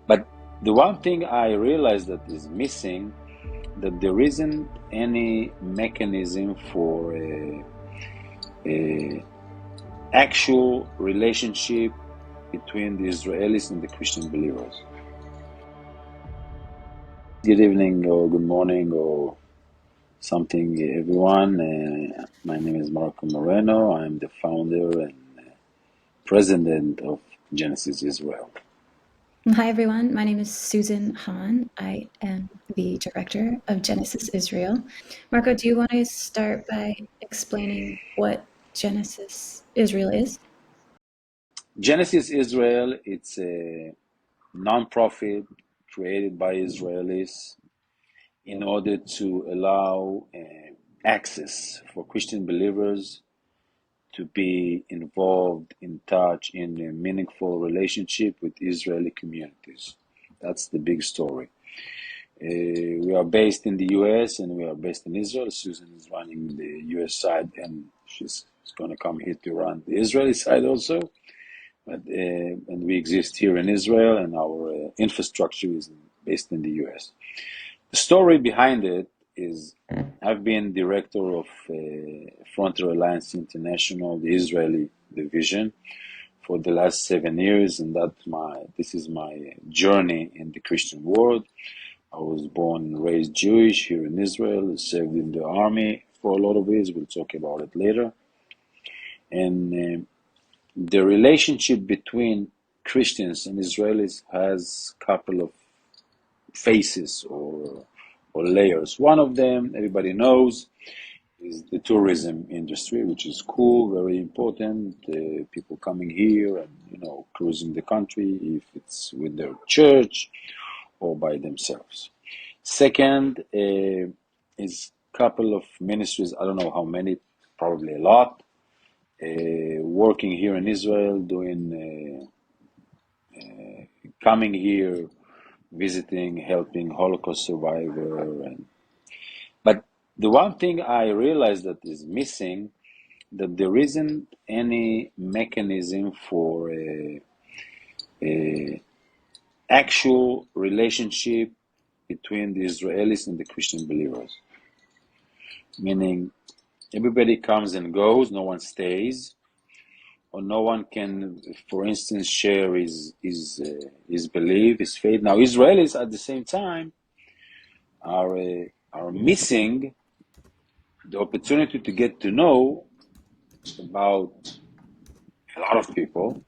But the one thing I realized that is missing, that there isn't any mechanism for a actual relationship between the Israelis and the Christian believers. Good evening or good morning or something, everyone. My name is Moreno. I'm the founder and president of Genesis Israel. Hi, everyone. My name is Susan Hahn. I am the director of Genesis Israel. Marco, do you want to start by explaining what Genesis Israel is? Genesis Israel, it's a non-profit created by Israelis in order to allow access for Christian believers to be involved, in touch, in a meaningful relationship with Israeli communities. That's the big story. We are based in the US and we are based in Israel. Susan is running the US side and she's going to come here to run the Israeli side also. And we exist here in Israel and our infrastructure is based in the US. The story behind it is I've been director of Frontier Alliance International, the Israeli division, for the last 7 years, and this is my journey in the Christian world. I was born and raised Jewish here in Israel, served in the army for a lot of years. We'll talk about it later. And the relationship between Christians and Israelis has a couple of faces or layers. One of them, everybody knows, is the tourism industry, which is cool, very important. People coming here and cruising the country, if it's with their church or by themselves. Second is a couple of ministries. I don't know how many, probably a lot, working here in Israel, doing coming here, visiting, helping Holocaust survivor. But the one thing I realized that is missing, that there isn't any mechanism for a actual relationship between the Israelis and the Christian believers. Meaning, everybody comes and goes, no one stays, or no one can, for instance, share his belief, his faith. Now, Israelis at the same time are missing the opportunity to get to know about a lot of people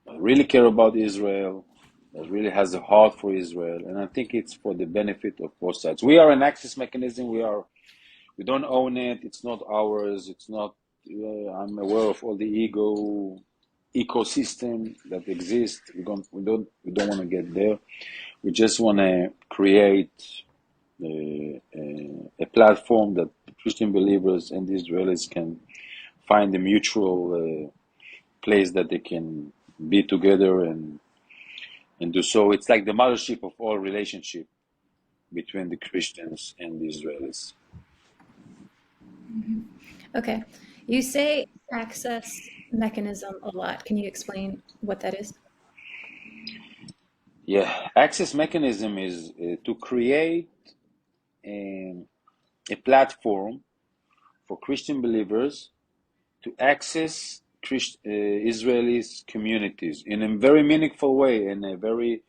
that really care about Israel, that really has a heart for Israel, and I think it's for the benefit of both sides. We are an access mechanism. We don't own it. It's not ours. It's not. I'm aware of all the ecosystem that exists. We don't want to get there. We just want to create a platform that Christian believers and the Israelis can find a mutual place that they can be together and do so. It's like the mothership of all relationship between the Christians and the Israelis. Okay. You say access mechanism a lot. Can you explain what that is? Yeah, access mechanism is to create a, a platform for Christian believers to access Israelis communities in a very meaningful way, in a very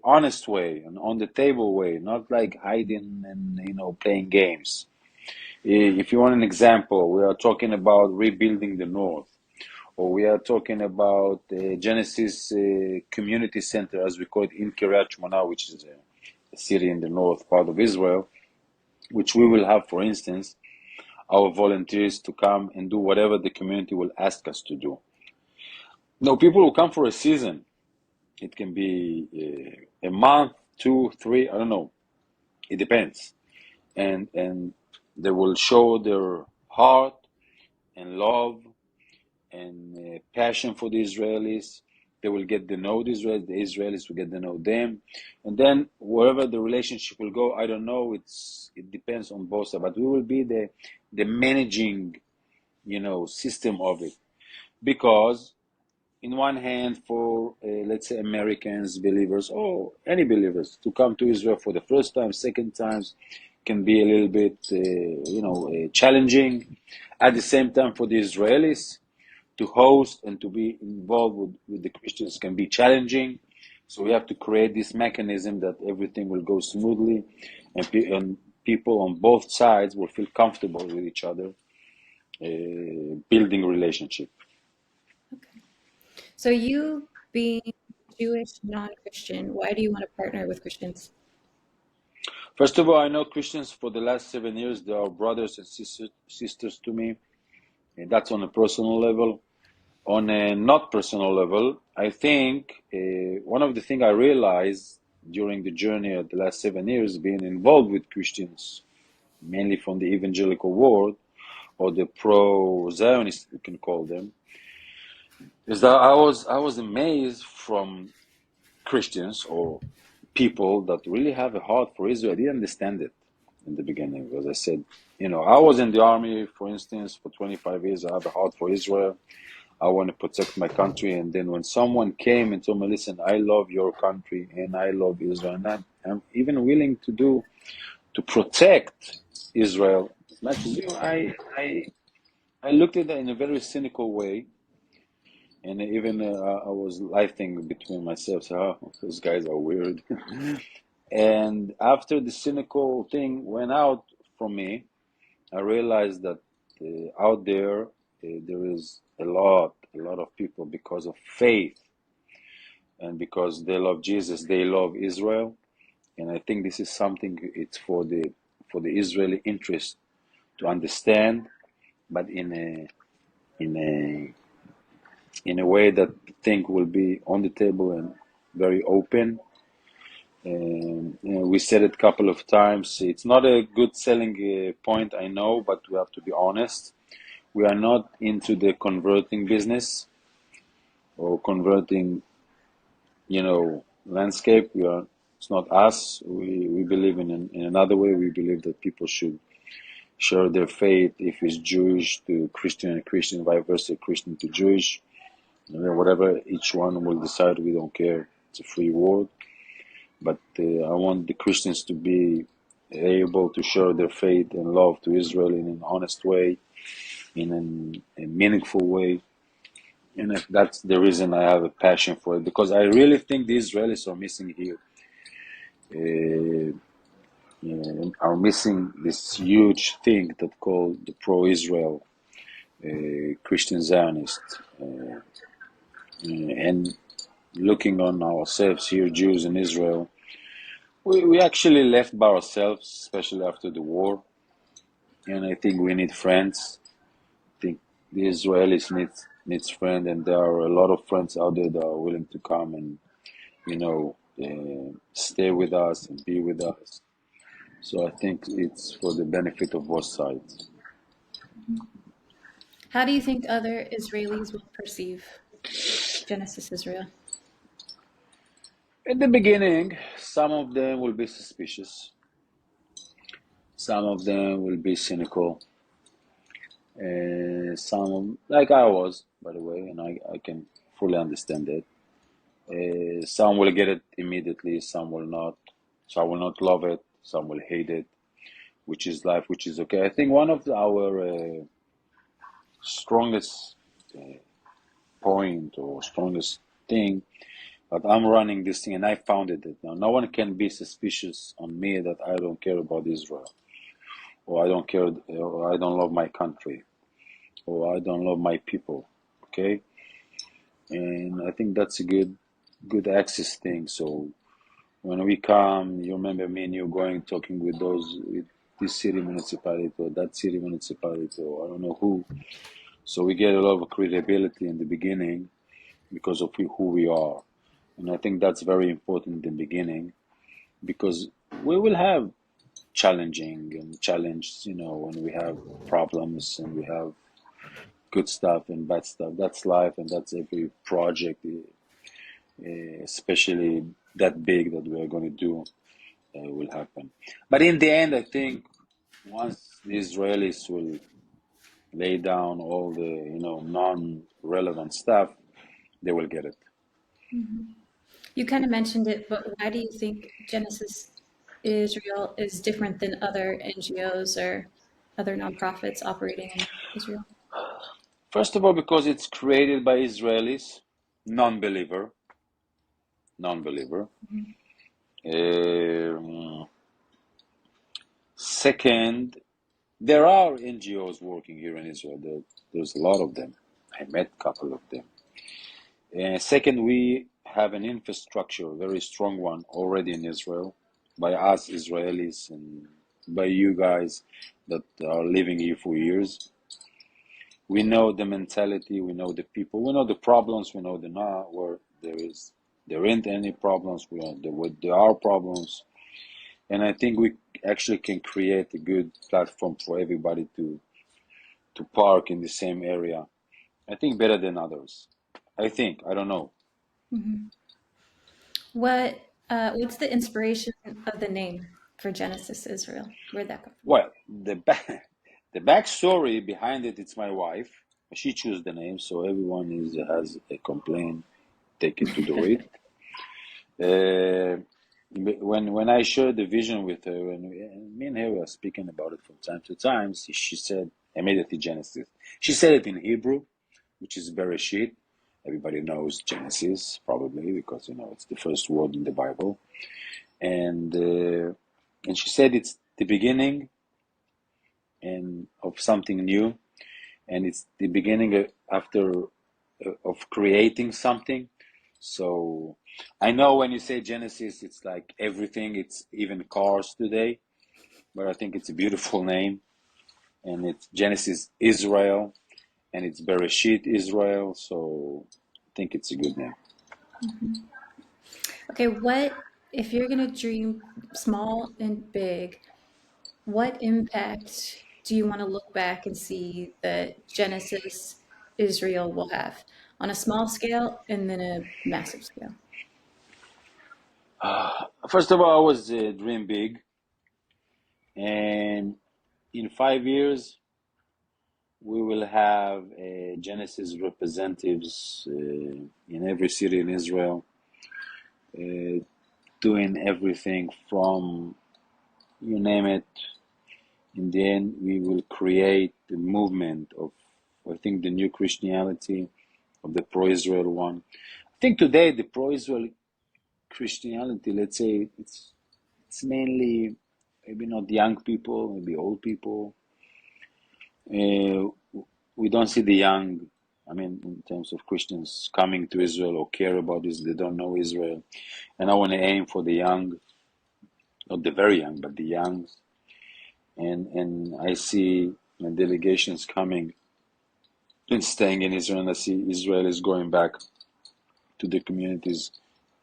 honest way, an on the table way, not like hiding and playing games. If you want an example, we are talking about rebuilding the North, or we are talking about Genesis Community Center, as we call it, in Kiryat Shmona, which is a city in the north part of Israel, which we will have, for instance, our volunteers to come and do whatever the community will ask us to do. Now, people will come for a season. It can be a month, 2, 3, I don't know. It depends. And they will show their heart and love and passion for the Israelis. They will get to know the Israelis will get to know them. And then wherever the relationship will go, I don't know, it depends on both sides. But we will be the managing, system of it. Because in one hand for let's say Americans, believers, or any believers to come to Israel for the first time, second times can be a little bit challenging. At the same time, for the Israelis to host and to be involved with the Christians can be challenging. So we have to create this mechanism that everything will go smoothly, and people on both sides will feel comfortable with each other, building relationship. Okay. So you being Jewish, non-Christian, why do you want to partner with Christians? First of all, I know Christians for the last 7 years. They are brothers and sisters to me. And that's on a personal level. On a not personal level, I think one of the things I realized during the journey of the last 7 years, being involved with Christians, mainly from the evangelical world, or the pro-Zionists, we can call them, is that I was amazed from Christians or people that really have a heart for Israel. I didn't understand it in the beginning because I said, I was in the army, for instance, for 25 years. I have a heart for Israel. I want to protect my country. And then when someone came and told me, listen, I love your country and I love Israel, and I'm even willing to protect Israel as much as you, I looked at it in a very cynical way. And even I was laughing between myself, so those guys are weird. And after the cynical thing went out from me, I realized that out there, there is a lot of people because of faith and because they love Jesus, they love Israel. And I think this is something it's for the Israeli interest to understand, but in a way that I think will be on the table and very open. And we said it a couple of times. It's not a good selling point, I know, but we have to be honest. We are not into the converting business or converting, landscape. It's not us. We believe in another way. We believe that people should share their faith. If it's Jewish to Christian and Christian, vice versa, Christian to Jewish. Whatever each one will decide, we don't care. It's a free world. But I want the Christians to be able to share their faith and love to Israel in an honest way, in a meaningful way. And that's the reason I have a passion for it, because I really think the Israelis are missing here. Are missing this huge thing that called the pro-Israel Christian Zionist. And looking on ourselves here, Jews in Israel, we actually left by ourselves, especially after the war. And I think we need friends. I think the Israelis needs friends, and there are a lot of friends out there that are willing to come and stay with us and be with us. So I think it's for the benefit of both sides. How do you think other Israelis will perceive Genesis Israel? In the beginning, some of them will be suspicious. Some of them will be cynical. Some, like I was, by the way, and I can fully understand it. Some will get it immediately, some will not. Some will not love it, some will hate it, which is life, which is okay. I think one of our strongest point or strongest thing that I'm running this thing, and I founded it. Now, no one can be suspicious on me that I don't care about Israel, or I don't care, or I don't love my country, or I don't love my people. Okay, and I think that's a good access thing. So when we come, you remember me and you going talking with this city municipality or that city municipality or I don't know who. So we get a lot of credibility in the beginning because of who we are. And I think that's very important in the beginning because we will have when we have problems and we have good stuff and bad stuff. That's life and that's every project, especially that big that we are going to do will happen. But in the end, I think once the Israelis will lay down all the non-relevant stuff, Mhm. they will get it. Mhm. You kind of mentioned it, but why do you think Genesis Israel is different than other NGOs or other nonprofits operating in Israel? First of all, because it's created by Israelis, non-believer, non-believer. Mhm. Um, Second, there are NGOs working here in Israel. There's a lot of them. I met a couple of them. Second, we have an infrastructure, a very strong one, already in Israel, by us Israelis and by you guys that are living here for years. We know the mentality, we know the people, we know the problems, we know the not where there ain't any problems, we know where there are problems, and I think we actually can create a good platform for everybody to park in the same area. I think better than others. I think, I don't know. Mhm. What's the inspiration of the name for Genesis Israel? Where'd that come from? Well, the backstory behind it, it's my wife. She chose the name, so everyone has a complaint. Take it to the read. Uh, when I shared the vision with her, and me and her were speaking about it from time to time, she said immediately Genesis. She said it in Hebrew, which is Bereshit. Everybody knows Genesis probably because it's the first word in the Bible, and uh, and she said it's the beginning and of something new, and it's the beginning of creating something. So I know when you say Genesis, it's like everything, it's even cars today, but I think it's a beautiful name, and it's Genesis Israel, and it's Bereshit Israel, so I think it's a good name. Mhm. Okay, if you're going to dream small and big, what impact do you want to look back and see that Genesis Israel will have on a small scale and then a massive scale? First of all, I was dream big, and in 5 years, we will have Genesis representatives in every city in Israel, uh, doing everything from you name it. In the end, we will create the movement of, I think, the new Christianity, of the pro-Israel one. I think today the pro-Israel Christianity, let's say, it's mainly maybe not young people, maybe old people. Uh, we don't see the young. I mean, in terms of Christians coming to Israel or care about this, they don't know Israel. And I want to aim for the young, not the very young, but the young. And I see delegations coming and staying in Israel. And I see Israel is going back to the communities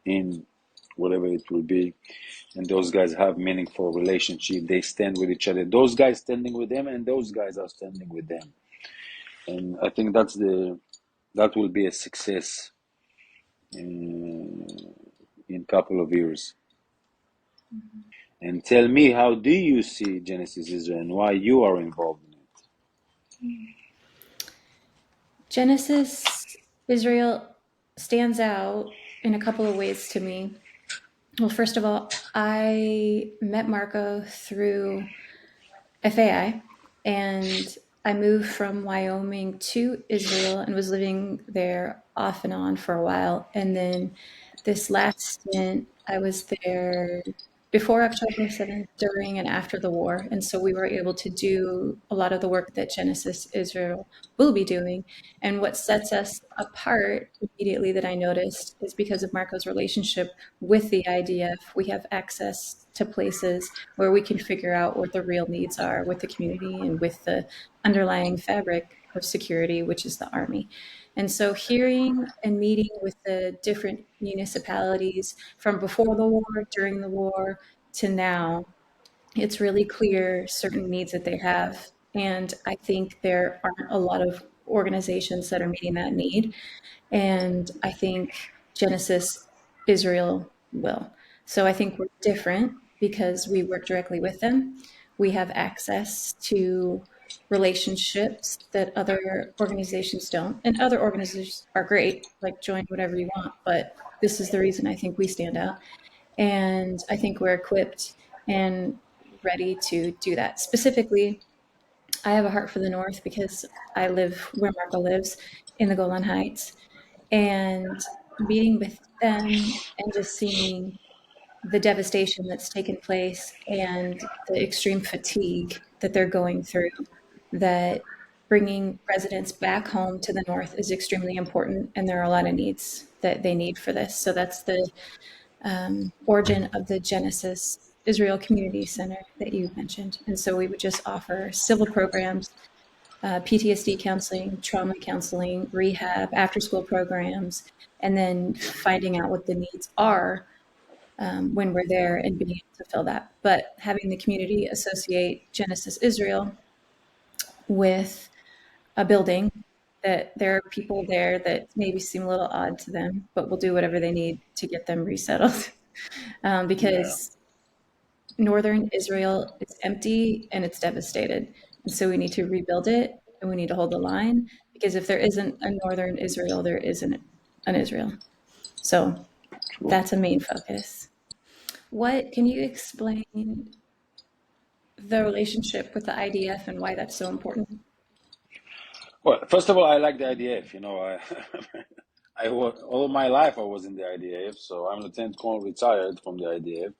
in whatever it will be. And those guys have meaningful relationship. They stand with each other. Those guys standing with them, and those guys are standing with them. And I think that will be a success in couple of years. And tell me, how do you see Genesis Israel and why you are involved in it? Genesis Israel stands out in a couple of ways to me. Well, first of all, I met Marco through FAI, and I moved from Wyoming to Israel and was living there off and on for a while. And then this last stint, I was there before October 7th, during and after the war. And so we were able to do a lot of the work that Genesis Israel will be doing. And what sets us apart immediately that I noticed is because of Marco's relationship with the IDF. We have access to places where we can figure out what the real needs are with the community and with the underlying fabric of security, which is the Army. And so, hearing and meeting with the different municipalities from before the war, during the war, to now, it's really clear certain needs that they have. And I think there aren't a lot of organizations that are meeting that need. And I think Genesis Israel will. So I think we're different because we work directly with them. We have access to relationships that other organizations don't. And other organizations are great, like join whatever you want, but this is the reason I think we stand out. And I think we're equipped and ready to do that. Specifically, I have a heart for the North because I live where Marco lives in the Golan Heights. And meeting with them and just seeing the devastation that's taken place and the extreme fatigue that they're going through, that bringing residents back home to the North is extremely important. And there are a lot of needs that they need for this. So that's the origin of the Genesis Israel Community Center that you mentioned. And so we would just offer civil programs, PTSD counseling, trauma counseling, rehab, after school programs, and then finding out what the needs are when we're there and being able to fill that. But having the community associate Genesis Israel with a building, that there are people there that maybe seem a little odd to them, but will do whatever they need to get them resettled. Yeah, Because northern Israel is empty and it's devastated. And so we need to rebuild it and we need to hold the line, because if there isn't a northern Israel, there isn't an Israel. So true. that's a main focus. What can you explain the relationship with the IDF and why that's so important? Well, first of all, I like the IDF. All my life I was in the IDF, so I'm Lieutenant Colonel retired from the IDF,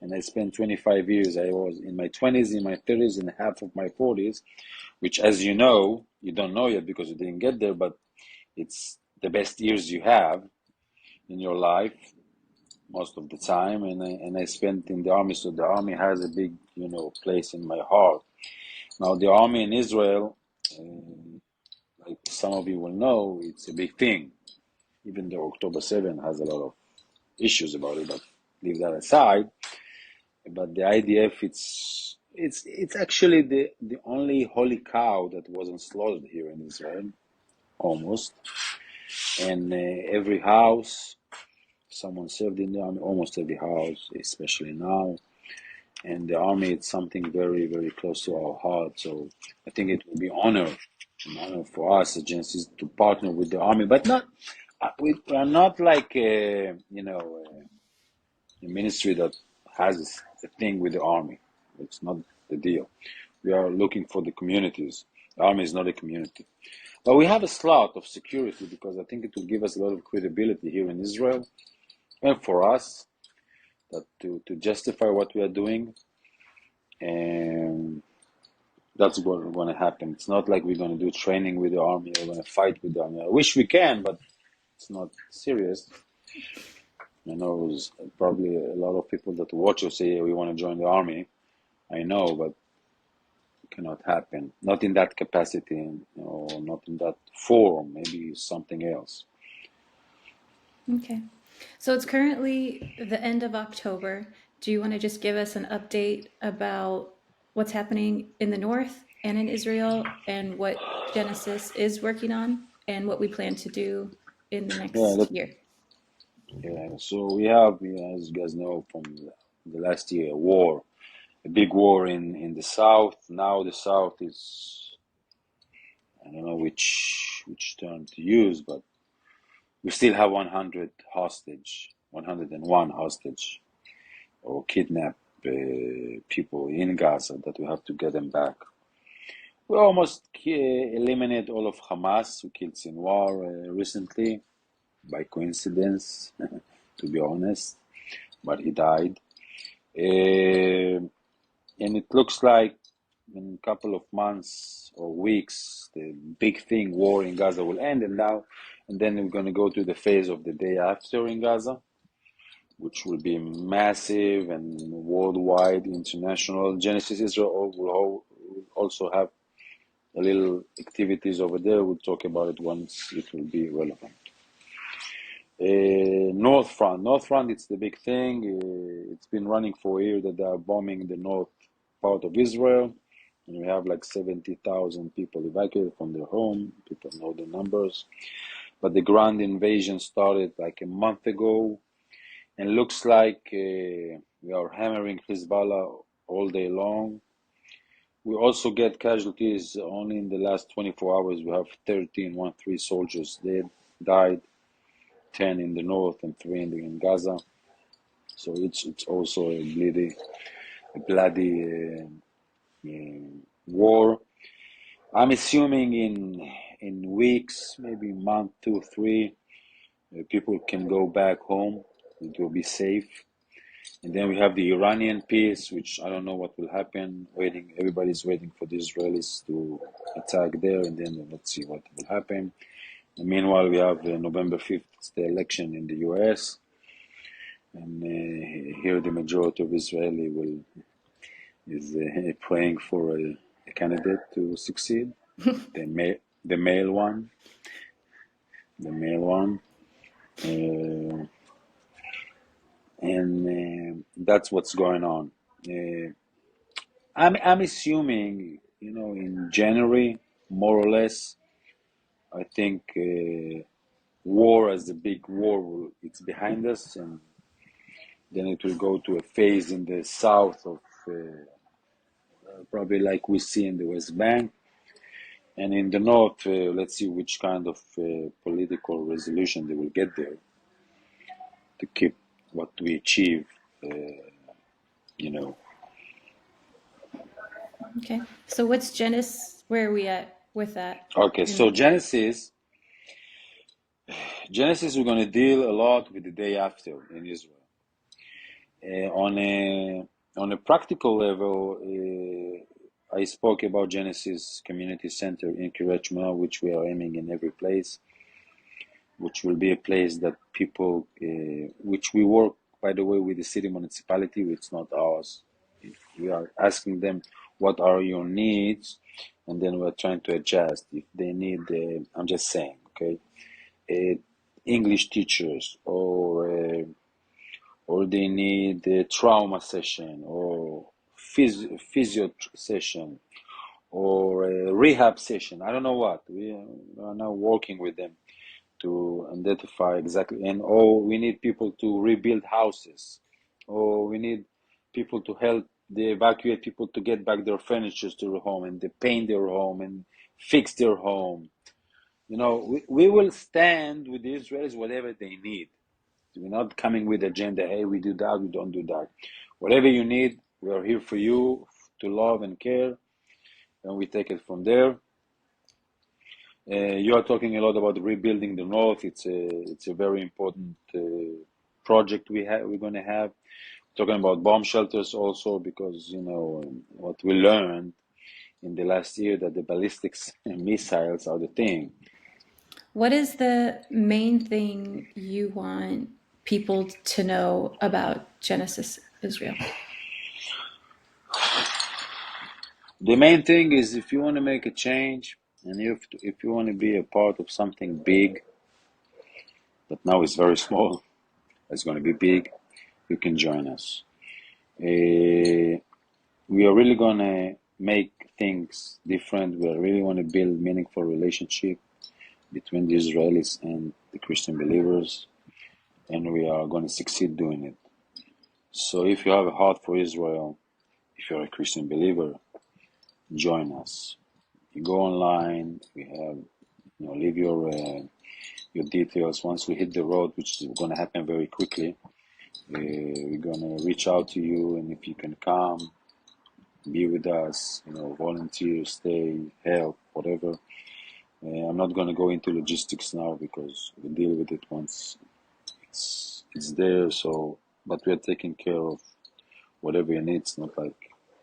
and I spent 25 years. I was in my 20s, in my 30s, and half of my 40s, which, as you know, you don't know yet because you didn't get there, but it's the best years you have in your life most of the time. And I spent in the army, so the army has a big, place in my heart. Now, the army in Israel, like some of you will know, it's a big thing. Even though October 7 has a lot of issues about it, but leave that aside. But the IDF, it's actually the only holy cow that wasn't slaughtered here in Israel, almost. And every house, someone served in the army, almost every house, especially now. And the army, it's something very, very close to our heart. So I think it will be an honor for us as Genesis to partner with the army, but not. We are not like a ministry that has a thing with the army. It's not the deal. We are looking for the communities. The army is not a community. But we have a slot of security because I think it will give us a lot of credibility here in Israel and for us that to justify what we are doing. And that's what's going to happen. It's not like we're going to do training with the army or going to fight with the army. I wish we can, but it's not serious. I know there's probably a lot of people that watch us say we want to join the army. I know, but it cannot happen. Not in that capacity, or not in that form. Maybe something else. Okay. So it's currently the end of October. Do you want to just give us an update about what's happening in the North and in Israel and what Genesis is working on and what we plan to do in the Yeah, next year? yeah. So we have, as you guys know, from the last year, a war, a big war in the south. Now the south is, I don't know which term to use, but we still have 101 hostage or kidnapped people in Gaza that we have to get them back. We almost eliminate all of Hamas, who killed Sinwar recently, by coincidence, to be honest, but he died. And it looks like in a couple of months or weeks, the big thing, war in Gaza, will end, and then we're going to go to the phase of the day after in Gaza, which will be massive and worldwide, international. Genesis Israel will also have a little activities over there. We'll talk about it once it will be relevant. North Front, it's the big thing. It's been running for a year that they are bombing the north part of Israel. And we have like 70,000 people evacuated from their home. People know the numbers. But the ground invasion started like a month ago. And looks like we are hammering Hezbollah all day long. We also get casualties. Only in the last 24 hours, we have 13 soldiers dead, died, 10 in the north and 3 in Gaza. So it's also a bloody war. I'm assuming in weeks, maybe month, 2, 3, people can go back home. It will be safe. And then we have the Iranian peace, which I don't know what will happen. Everybody's waiting for the Israelis to attack there, and then let's see what will happen. And meanwhile, we have November 5th, it's the election in the U.S., and here the majority of Israeli will is praying for a candidate to succeed, the male one, the male one, uh, and that's what's going on. Uh, I'm assuming, in January, more or less. I think war as the big war, it's behind us, and then it will go to a phase in the south of probably like we see in the West Bank, and in the north. Let's see which kind of political resolution they will get there to keep what we achieve. You know. Okay. So what's Genesis? Where are we at with that? Okay, In so Genesis, we're going to deal a lot with the day after in Israel. On a practical level, I spoke about Genesis Community Center in Kiryat Shema, which we are aiming in every place, which will be a place that people, which we work, by the way, with the city municipality. It's not ours. We are asking them, what are your needs? And then we're trying to adjust. If they need, I'm just saying, okay, uh, English teachers, or they need a trauma session, or physio session, or a rehab session. I don't know what. We are now working with them to identify exactly. And we need people to rebuild houses, or we need people to help the evacuate people to get back their furniture to their home, and they paint their home and fix their home. We will stand with the Israelis whatever they need. We're not coming with agenda. Hey, we do that, we don't do that. Whatever you need, we are here for you to love and care, and we take it from there. You are talking a lot about rebuilding the north. It's a very important project we're going to have. Talking about bomb shelters also, because what we learned in the last year, that the ballistics missiles are the thing. what is the main thing you want people to know about Genesis Israel? The main thing is, if you want to make a change, and if you want to be a part of something big, but now it's very small, it's going to be big, you can join us. We are really going to make things different. We really want to build meaningful relationship between the Israelis and the Christian believers, and we are going to succeed doing it. So if you have a heart for Israel, if you're a Christian believer, join us. You go online. We have, leave your details. Once we hit the road, which is going to happen very quickly, we're going to reach out to you, and if you can come, be with us, volunteer, stay, help, whatever. I'm not going to go into logistics now, because we deal with it once it's there. So, but we are taking care of whatever you need. It's not like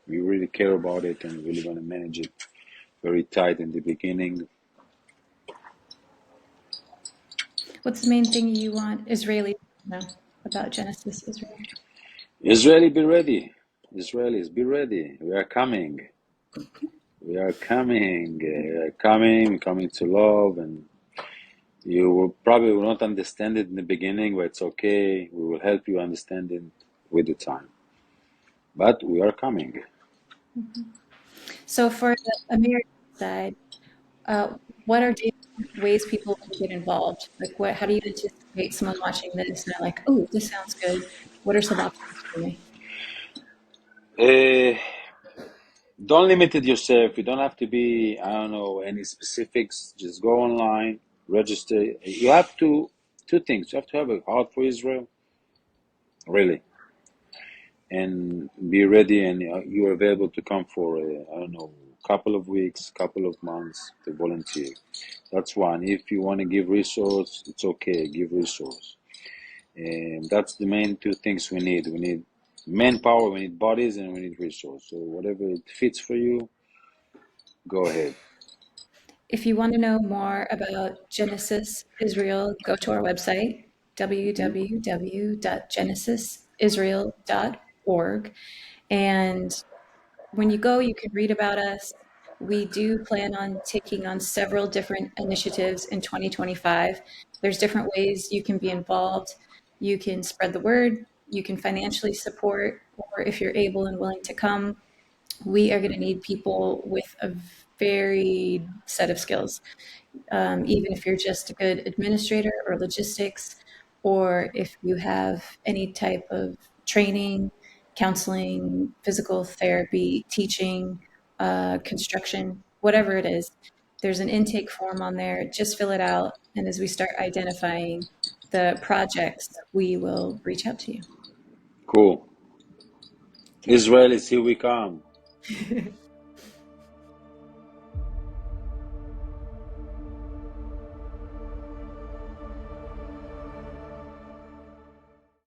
we really care about it, and really going to manage it very tight in the beginning. What's the main thing you want Israelis to know about Genesis Israel? Israeli, be ready. Israelis, be ready. We are coming. We are coming. We are coming to love, and you will probably will not understand it in the beginning, but it's okay. We will help you understand it with the time. But we are coming. So for the American side, uh, what are different ways people can get involved? Like, how do you anticipate someone watching this and they're like, "Oh, this sounds good. What are some options for me?" Uh, Don't limit it yourself. You don't have to be, I don't know, any specifics. Just go online, register. You have to, two things. You have to have a heart for Israel, really, and be ready, and you're available to come for, I don't know, couple of weeks, couple of months to volunteer. That's one. If you want to give resource, it's okay, give resource. And that's the main two things we need. We need manpower, we need bodies, and we need resource. So whatever it fits for you, go ahead. If you want to know more about Genesis Israel, go to our website, Mhm. www.genesisisrael.org. And when you go, you can read about us. We do plan on taking on several different initiatives in 2025. There's different ways you can be involved. You can spread the word, you can financially support, or if you're able and willing to come, we are going to need people with a varied set of skills. Even if you're just a good administrator or logistics, or if you have any type of training, counseling, physical therapy, teaching, construction, whatever it is, there's an intake form on there. Just fill it out. And as we start identifying the projects, we will reach out to you. Cool. Okay. Israel is here we come.